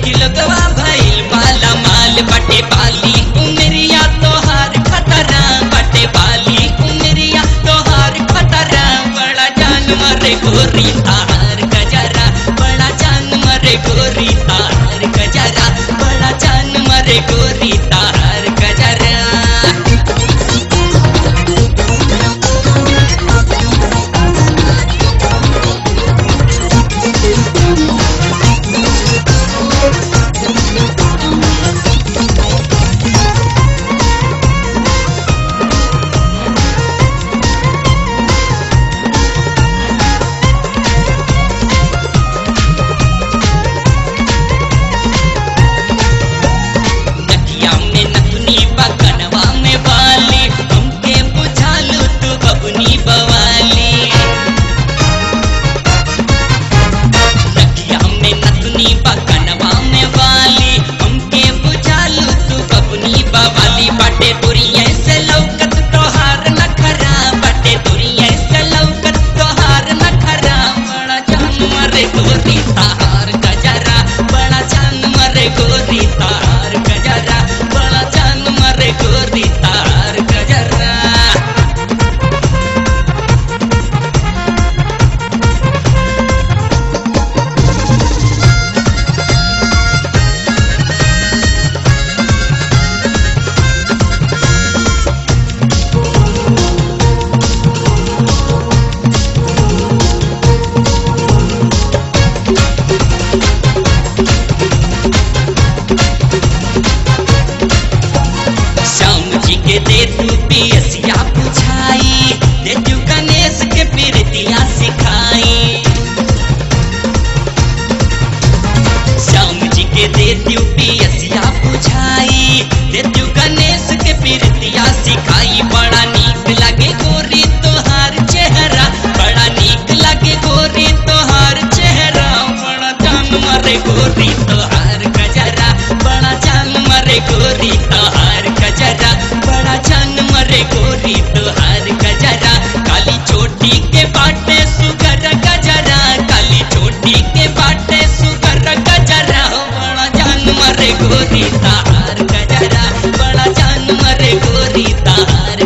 देखी लोगवा भइल माला माल बटे बाली उमरिया तोहार खतरा बटे बाली उमरिया तोहार खतरा बड़ा जान मारे गोरी तार गजरा बड़ा जान मारे गोरी तार गजरा बड़ा जान मारे गोरी तार गजरा। दे तू पियसिया बुझाई दे तू गणेश के प्रीतिया सिखाई श्याम जी के दे तू पियसिया बुझाई दे तू गणेश के प्रीतिया सिखाई बड़ा नीक लगे गोरी तोहार चेहरा बड़ा नीक लगे गोरी तोहार चेहरा बड़ा जान मारे गोरी तोहार गजरा बड़ा जान मारे गोरी तोहार गजरा बड़ा जान मरे गोरी तोहार गजरा काली चोटी के बाटे सुगर गजरा काली चोटी के बाटे सुगर गजरा बड़ा जान मरे गोरी तोहार गजरा बड़ा जान मरे गोरी तोहार